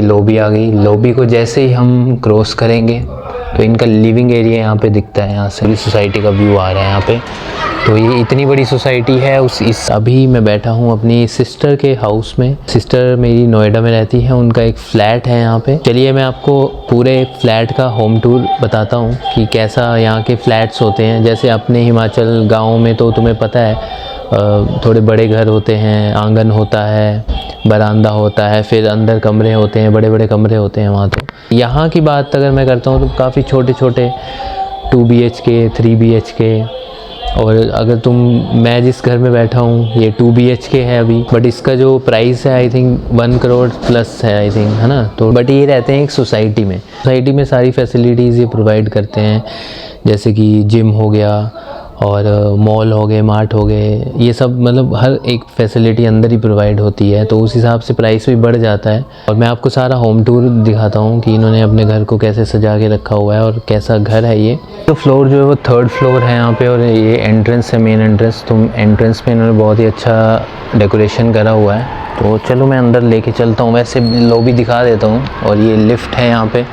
Lobby आ गई। Lobby को जैसे ही हम क्रॉस करेंगे तो इनका लिविंग एरिया यहाँ पे दिखता है। यहाँ से सोसाइटी का व्यू आ रहा है यहाँ पे। तो ये इतनी बड़ी सोसाइटी है। अभी मैं बैठा हूँ अपनी सिस्टर के हाउस में। सिस्टर मेरी नोएडा में रहती है, उनका एक फ्लैट है यहाँ पे। चलिए मैं आपको पूरे फ्लैट का होम टूर बताता हूँ कि कैसा यहाँ के फ्लैट्स होते हैं। जैसे अपने हिमाचल गाँव में तो तुम्हें पता है थोड़े बड़े घर होते हैं, आंगन होता है, बरामदा होता है, फिर अंदर कमरे होते हैं, बड़े बड़े कमरे होते हैं वहाँ। तो यहाँ की बात अगर मैं करता हूँ तो काफ़ी छोटे छोटे 2 BHK 3 BHK। और अगर मैं जिस घर में बैठा हूँ ये 2 BHK है अभी, बट इसका जो प्राइस है आई थिंक 1 करोड़ प्लस है आई थिंक, है ना। तो बट ये रहते हैं एक सोसाइटी में सारी फैसिलिटीज़ ये प्रोवाइड करते हैं, जैसे कि जिम हो गया और मॉल हो गए, मार्ट हो गए, ये सब मतलब हर एक फैसिलिटी अंदर ही प्रोवाइड होती है। तो उस हिसाब से प्राइस भी बढ़ जाता है। और मैं आपको सारा होम टूर दिखाता हूँ कि इन्होंने अपने घर को कैसे सजा के रखा हुआ है और कैसा घर है ये। तो फ्लोर जो है वो 3rd फ्लोर है यहाँ पे। और ये एंट्रेंस है, मेन एंट्रेंस। तो एंट्रेंस में इन्होंने बहुत ही अच्छा डेकोरेशन करा हुआ है। तो चलो मैं अंदर लेके चलता हूँ। वैसे लॉबी दिखा देता हूँ। और ये लिफ्ट है यहाँ पे,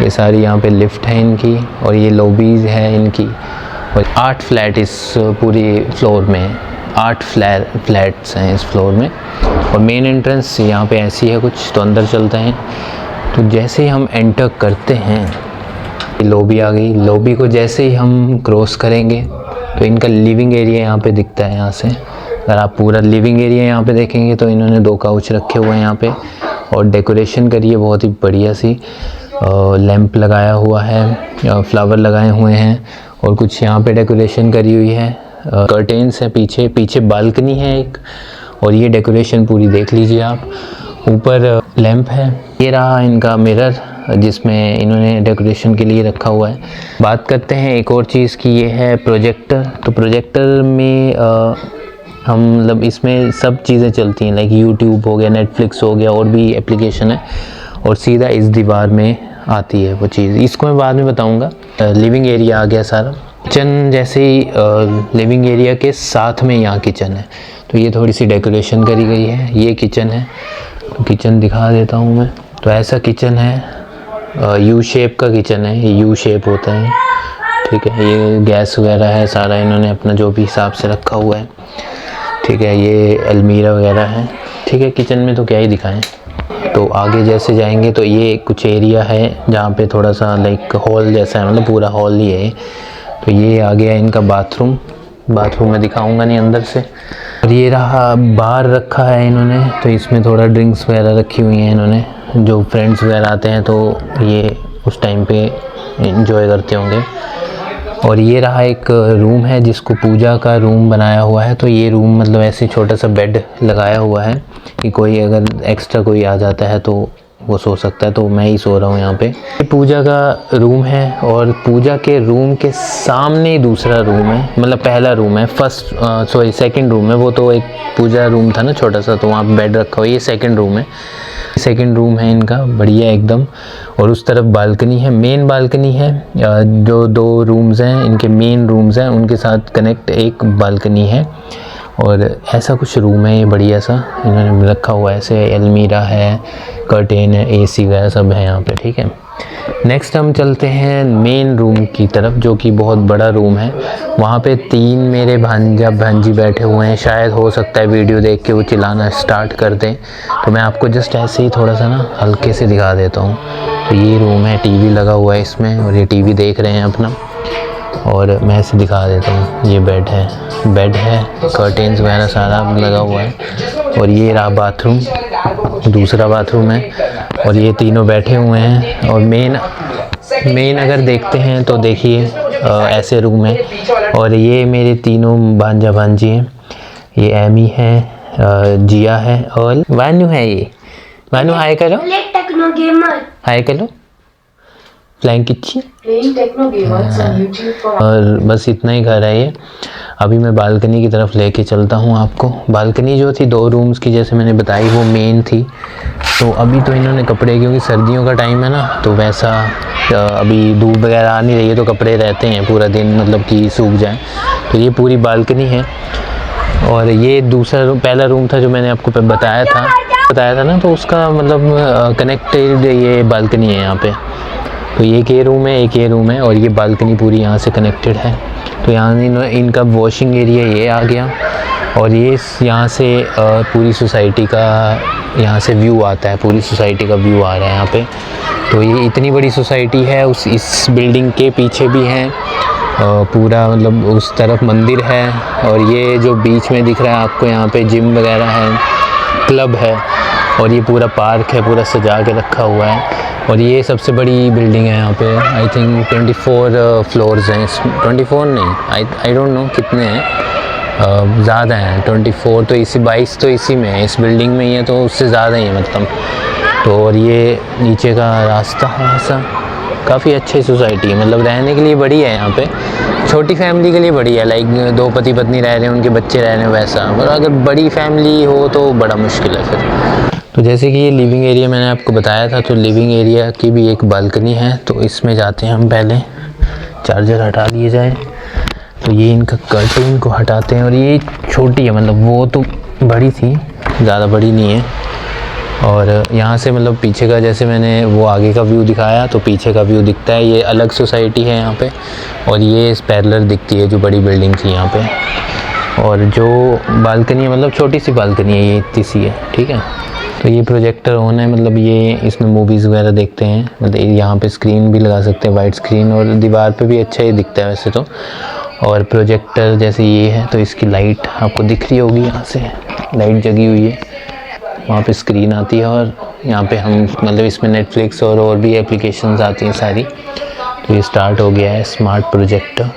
ये सारी यहाँ पे लिफ्ट है इनकी। और ये लॉबीज़ है इनकी। और 8 फ्लैट इस पूरी फ्लोर में, 8 फ्लैट्स हैं इस फ्लोर में। और मेन एंट्रेंस यहाँ पे ऐसी है कुछ। तो अंदर चलते हैं। तो जैसे ही हम एंटर करते हैं लॉबी आ गई। लॉबी को जैसे ही हम क्रॉस करेंगे तो इनका लिविंग एरिया यहाँ पे दिखता है। यहाँ से अगर आप पूरा लिविंग एरिया यहाँ पे देखेंगे तो इन्होंने 2 काउच रखे हुए हैं यहाँ पे। और डेकोरेशन करी है बहुत ही बढ़िया सी। लैंप लगाया हुआ है, फ्लावर लगाए हुए हैं और कुछ यहाँ पे डेकोरेशन करी हुई है। कर्टेन्स है पीछे बालकनी है एक। और ये डेकोरेशन पूरी देख लीजिए आप। ऊपर लैंप है। ये रहा इनका मिरर जिसमें इन्होंने डेकोरेशन के लिए रखा हुआ है। बात करते हैं एक और चीज़ की, ये है प्रोजेक्टर। तो प्रोजेक्टर में हम मतलब इसमें सब चीज़ें चलती हैं, लाइक यूट्यूब हो गया, नेटफ्लिक्स हो गया और भी एप्लीकेशन है। और सीधा इस दीवार में आती है वो चीज़, इसको मैं बाद में बताऊंगा। लिविंग एरिया आ गया सारा। किचन जैसे ही लिविंग एरिया के साथ में यहाँ किचन है। तो ये थोड़ी सी डेकोरेशन करी गई है। ये किचन है। तो किचन दिखा देता हूँ मैं। तो ऐसा किचन है, यू शेप का किचन है। ये यू शेप होता है, ठीक है। ये गैस वगैरह है सारा इन्होंने अपना जो भी हिसाब से रखा हुआ है, ठीक है। ये अलमीरा वगैरह है, ठीक है। किचन में तो क्या ही दिखाएं। तो आगे जैसे जाएंगे तो ये कुछ एरिया है जहाँ पे थोड़ा सा लाइक हॉल जैसा है, मतलब पूरा हॉल ही है। तो ये आ गया इनका बाथरूम मैं दिखाऊंगा नहीं अंदर से। और ये रहा बार रखा है इन्होंने। तो इसमें थोड़ा ड्रिंक्स वगैरह रखी हुई हैं इन्होंने। जो फ्रेंड्स वगैरह आते हैं तो ये उस टाइम पे एंजॉय करते होंगे। और ये रहा एक रूम है जिसको पूजा का रूम बनाया हुआ है। तो ये रूम मतलब ऐसे छोटा सा बेड लगाया हुआ है कि कोई अगर एक्स्ट्रा कोई आ जाता है तो वो सो सकता है। तो मैं ही सो रहा हूँ यहाँ पे। ये पूजा का रूम है। और पूजा के रूम के सामने दूसरा रूम है, मतलब पहला रूम है, सेकंड रूम है। वो तो एक पूजा रूम था ना छोटा सा, तो वहाँ पे बेड रखा हुआ है। ये सेकंड रूम है इनका, बढ़िया एकदम। और उस तरफ बालकनी है, मेन बालकनी है। जो 2 रूम्स हैं इनके मेन रूम्स हैं, उनके साथ कनेक्ट एक बालकनी है। और ऐसा कुछ रूम है ये बढ़िया सा इन्होंने रखा हुआ है। ऐसे अलमीरा है, कर्टेन है, AC वगैरह सब है यहाँ पे, ठीक है। नेक्स्ट हम चलते हैं मेन रूम की तरफ, जो कि बहुत बड़ा रूम है। वहाँ पे 3 मेरे भांजी बैठे हुए हैं। शायद हो सकता है वीडियो देख के वो चिल्लाना स्टार्ट कर दें। तो मैं आपको जस्ट ऐसे ही थोड़ा सा ना हल्के से दिखा देता हूँ। तो ये रूम है, TV लगा हुआ है इसमें और ये TV देख रहे हैं अपना। और मैं ऐसे दिखा देता हूँ। ये बेड है, कर्टेन्स वगैरह सारा लगा हुआ है। और ये रहा बाथरूम, दूसरा बाथरूम है। और ये तीनों बैठे हुए हैं। और मेन अगर देखते हैं तो देखिए ऐसे रूम है। और ये मेरे तीनों भांजी हैं। ये एमी है, जिया है और वानू है। ये वानू हाय करो, हाय करो। फ्लाइंग किच्ची। और बस इतना ही घर है ये। अभी मैं बालकनी की तरफ लेके चलता हूँ आपको। बालकनी जो थी 2 रूम्स की जैसे मैंने बताई वो मेन थी। तो अभी तो इन्होंने कपड़े, क्योंकि सर्दियों का टाइम है ना, तो वैसा अभी धूप वगैरह आ नहीं रही है तो कपड़े रहते हैं पूरा दिन, मतलब कि सूख जाए। तो ये पूरी बालकनी है। और ये पहला रूम था जो मैंने आपको बताया था। बताया था ना, तो उसका मतलब कनेक्टेड ये बालकनी है यहाँ पे। तो ये एक ये रूम है, एक ये रूम है, और ये बालकनी पूरी यहाँ से कनेक्टेड है। तो यहाँ इनका वॉशिंग एरिया ये आ गया, और ये यहाँ से पूरी सोसाइटी का यहाँ से व्यू आता है, पूरी सोसाइटी का व्यू आ रहा है यहाँ पे। तो ये इतनी बड़ी सोसाइटी है, इस बिल्डिंग के पीछे भी है पूरा, मतलब उस तरफ मंदिर है, और ये जो बीच में दिख रहा है आपको यहाँ पे जिम वगैरह है, क्लब है, और ये पूरा पार्क है, पूरा सजा के रखा हुआ है। और ये सबसे बड़ी बिल्डिंग है यहाँ पे, आई थिंक 24 फ्लोर्स हैं। 24 नहीं, आई डोंट नो कितने हैं, ज़्यादा हैं। 24 तो इसी 22 तो इसी में है, इस बिल्डिंग में ही है, तो उससे ज़्यादा ही है मतलब। तो और ये नीचे का रास्ता है ऐसा, काफ़ी अच्छी सोसाइटी है, मतलब रहने के लिए बढ़िया है यहाँ पे। छोटी फैमिली के लिए बढ़िया है, लाइक 2 पति पत्नी रह रहे हैं, उनके बच्चे रह रहे हैं वैसा। और अगर बड़ी फैमिली हो तो बड़ा मुश्किल है फिर। तो जैसे कि ये लिविंग एरिया मैंने आपको बताया था, तो लिविंग एरिया की भी एक बालकनी है। तो इसमें जाते हैं हम, पहले चार्जर हटा दिए जाए। तो ये इनका कर्टेन को हटाते हैं, और ये छोटी है, मतलब वो तो बड़ी थी, ज़्यादा बड़ी नहीं है। और यहाँ से मतलब पीछे का, जैसे मैंने वो आगे का व्यू दिखाया, तो पीछे का व्यू दिखता है। ये अलग सोसाइटी है यहाँ पे, और ये पैरेलल दिखती है जो बड़ी बिल्डिंग थी यहाँ पे। और जो बालकनी है, मतलब छोटी सी बालकनी है, ये इतनी सी है, ठीक है। तो ये प्रोजेक्टर ऑन है, मतलब ये इसमें मूवीज़ वगैरह देखते हैं, मतलब यहाँ पे स्क्रीन भी लगा सकते हैं, वाइट स्क्रीन, और दीवार पे भी अच्छा ही दिखता है वैसे तो। और प्रोजेक्टर जैसे ये है, तो इसकी लाइट आपको दिख रही होगी, यहाँ से लाइट जगी हुई है, वहाँ पे स्क्रीन आती है, और यहाँ पे हम मतलब इसमें नेटफ्लिक्स और भी एप्लीकेशंस आती हैं सारी। तो ये स्टार्ट हो गया है स्मार्ट प्रोजेक्टर।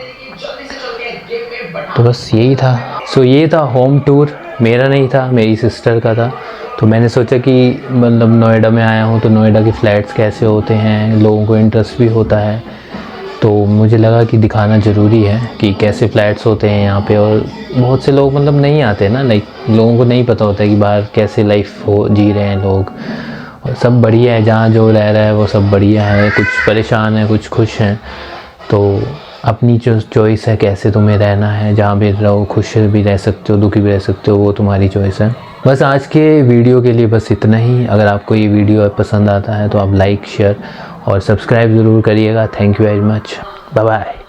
तो बस यही था। सो ये था होम टूर, मेरा नहीं था, मेरी सिस्टर का था। तो मैंने सोचा कि मतलब नोएडा में आया हूँ, तो नोएडा के फ्लैट्स कैसे होते हैं, लोगों को इंटरेस्ट भी होता है, तो मुझे लगा कि दिखाना ज़रूरी है कि कैसे फ्लैट्स होते हैं यहाँ पे। और बहुत से लोग मतलब नहीं आते ना, लाइक लोगों को नहीं पता होता है कि बाहर कैसे लाइफ हो जी रहे हैं लोग। और सब बढ़िया है, जहाँ जो रह रहा है वो सब बढ़िया है, कुछ परेशान है, कुछ खुश हैं। तो अपनी जो चॉइस है कैसे तुम्हें रहना है, जहाँ भी रहो, खुश भी रह सकते हो, दुखी भी रह सकते हो, वो तुम्हारी चॉइस है। बस आज के वीडियो के लिए बस इतना ही। अगर आपको ये वीडियो पसंद आता है तो आप लाइक, शेयर और सब्सक्राइब ज़रूर करिएगा। Thank you very much, bye bye.